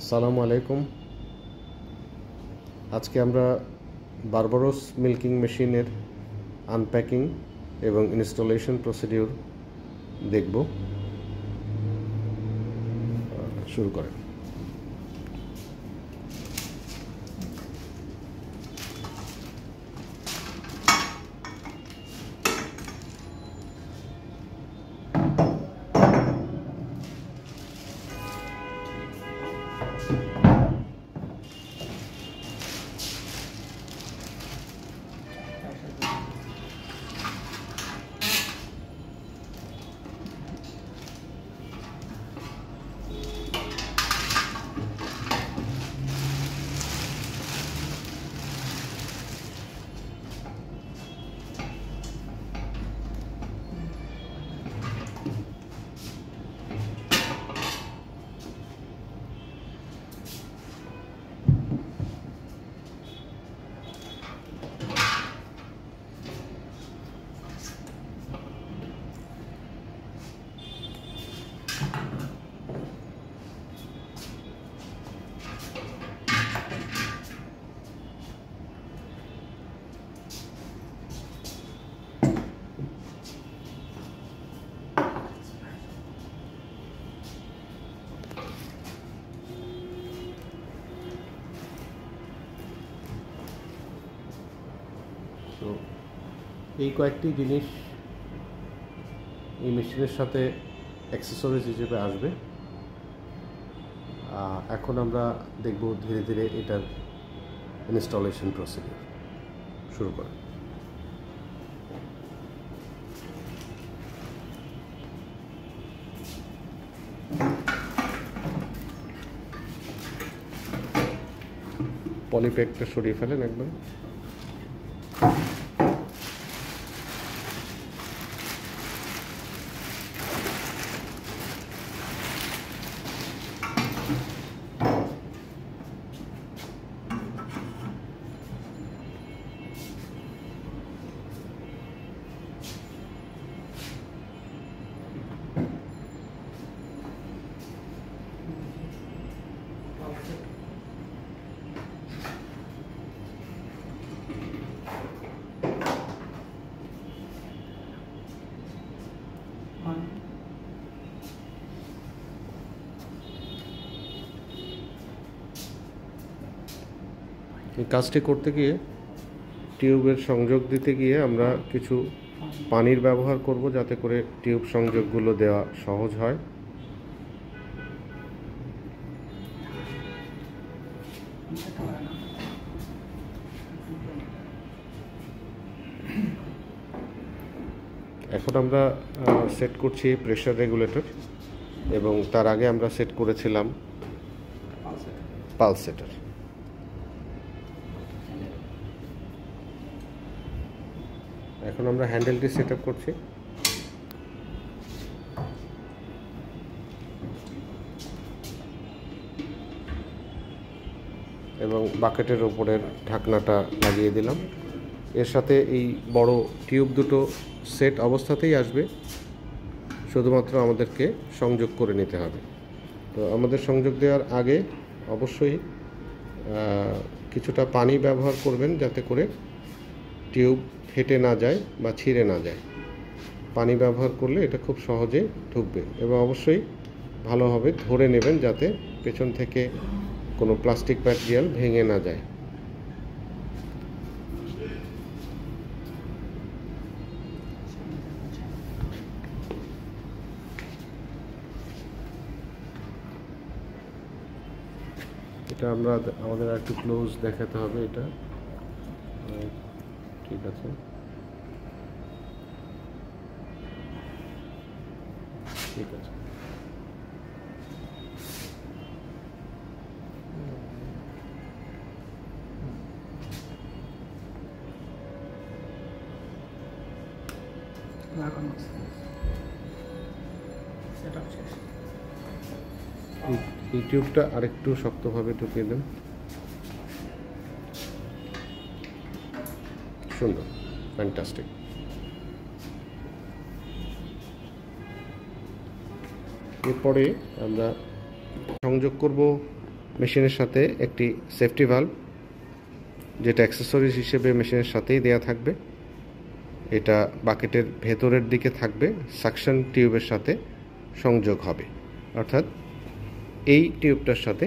আসসালামু আলাইকুম। আজকে আমরা বারবারোস মিল্কিং মেশিনের আনপ্যাকিং এবং ইনস্টলেশন প্রসিডিউর দেখব। শুরু করেন। তো এই কয়েকটি জিনিস এই মেশিনের সাথে অ্যাক্সেসরিজ হিসেবে আসবে। এখন আমরা দেখব ধীরে ধীরে এটার ইনস্টলেশন প্রসিডিউর। শুরু করেন। পলিপ্যাকটা সরিয়ে ফেলেন একদম। এই কাজটি করতে গিয়ে টিউবের সংযোগ দিতে গিয়ে আমরা কিছু পানির ব্যবহার করব, যাতে করে টিউব সংযোগগুলো দেওয়া সহজ হয়। এখন আমরা সেট করছি প্রেসার রেগুলেটর, এবং তার আগে আমরা সেট করেছিলাম পালস সেটার। এখন আমরা হ্যান্ডেলটি সেট আপ করছি। এবং বাকেটের ওপরের ঢাকনাটা লাগিয়ে দিলাম। এর সাথে এই বড় টিউব দুটো সেট অবস্থাতেই আসবে, শুধুমাত্র আমাদেরকে সংযোগ করে নিতে হবে। তো আমাদের সংযোগ দেওয়ার আগে অবশ্যই কিছুটা পানি ব্যবহার করবেন, যাতে করে টিউব ফেটে না যায় বা ছিঁড়ে না যায়। পানি ব্যবহার করলে এটা খুব সহজে ঢুকবে, এবং অবশ্যই ভালোভাবে ধরে নেবেন, যাতে পেছন থেকে কোনো প্লাস্টিক ম্যাটেরিয়াল ভেঙে না যায়। এটা আমাদের একটু ক্লোজ দেখাতে হবে। এটা ঠিক আছে। ঠিক আছে। এই টিউবটা আরেকটু শক্তভাবে ঢুকিয়ে দেন। সুন্দর, ফ্যান্টাস্টিক। এরপরে আমরা সংযোগ করব মেশিনের সাথে একটি সেফটি ভালভ, যেটা অ্যাক্সেসরিজ হিসেবে মেশিনের সাথেই দেয়া থাকবে। এটা বাকেটের ভেতরের দিকে থাকবে, সাকশন টিউবের সাথে সংযোগ হবে, অর্থাৎ এই টিউবটার সাথে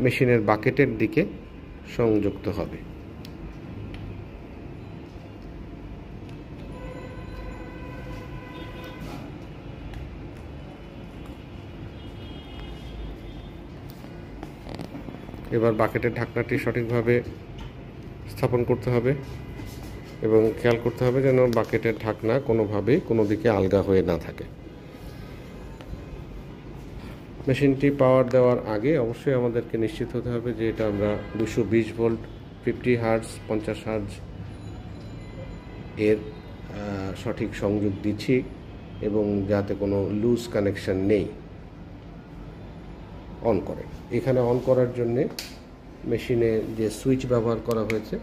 মেশিনের বাকেটের দিকে সংযুক্ত হবে। এবার বাকেটের ঢাকনাটি সঠিকভাবে স্থাপন করতে হবে এবং খেয়াল করতে হবে যেন বাকেটের ঢাকনা কোনোভাবেই কোনো দিকে আলগা হয়ে না থাকে। মেশিনটি পাওয়ার দেওয়ার আগে অবশ্যই আমাদেরকে নিশ্চিত হতে হবে যে এটা আমরা 220 ভোল্ট 50 হার্টজ 50 হার্টজ এর সঠিক সংযোগ দিচ্ছি এবং যাতে কোনো লুজ কানেকশন নেই। অন করে, এখানে অন করার জন্যে মেশিনে যে সুইচ ব্যবহার করা হয়েছে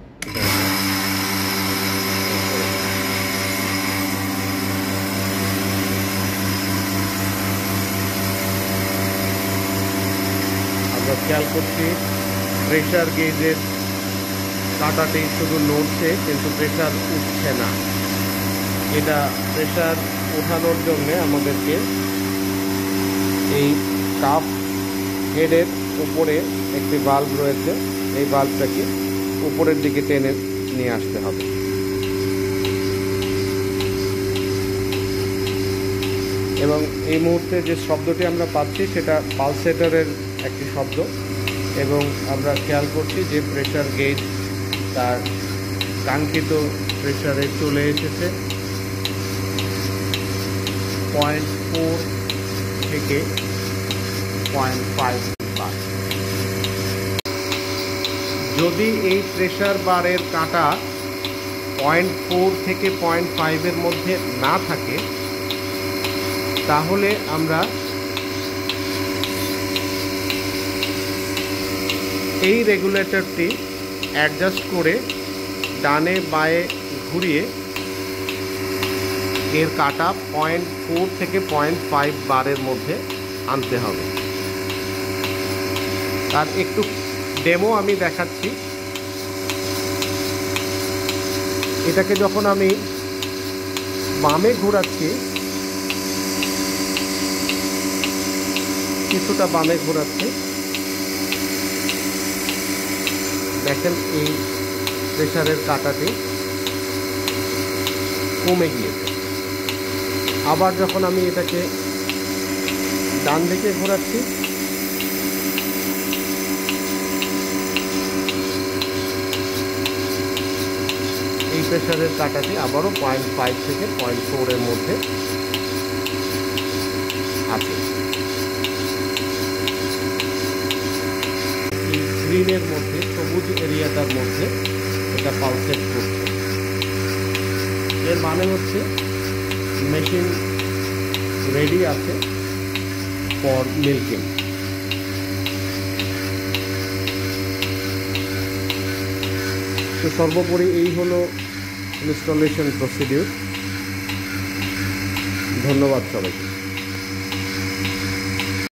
আমরা খেয়াল করছি প্রেসার গেজের কাঁটাটি শুধু নড়ছে কিন্তু প্রেসার উঠছে না। এটা প্রেসার ওঠানোর জন্য আমাদেরকে এই কাপ হেডের উপরে একটি বাল্ব রয়েছে, এই বাল্বটাকে উপরের দিকে টেনে নিয়ে আসতে হবে। এবং এই মুহূর্তে যে শব্দটি আমরা পাচ্ছি সেটা পালসেটরের একটি শব্দ এবং আমরা খেয়াল করছি যে প্রেসার গেজ তার কাঙ্ক্ষিত প্রেসারে চলে এসেছে। 0.4 থেকে 0.5 বার। যদি এই প্রেসার বারের কাঁটা 0.4 থেকে 0.5 এর মধ্যে না থাকে তাহলে আমরা এই রেগুলেটরটি অ্যাডজাস্ট করে ডানে বাঁয়ে ঘুরিয়ে এর কাঁটা 0.4 থেকে 0.5 বারের মধ্যে আনতে হবে। তার একটু ডেমো আমি দেখাচ্ছি। এটাকে যখন আমি বামে ঘোরাচ্ছি, কিছুটা বামে ঘোরাচ্ছি, দেখেন এই প্রেসারের কাঁটাটি কমে গিয়েছে। আবার যখন আমি এটাকে ডান দিকে ঘোরাচ্ছি, এই প্রেসারের কাঁটাটি আবারও 0.5 থেকে 0.4 এর মধ্যে আছে। এই গ্রিনের মধ্যে, সবুজ এরিয়াটার মধ্যে এটা পালসেট করছে। এর মানে হচ্ছে মেশিন রেডি আছে ফর মিল্কিং। তো সর্বোপরি এই হলো ইনস্টলেশন প্রসিডিউর। ধন্যবাদ সবাইকে।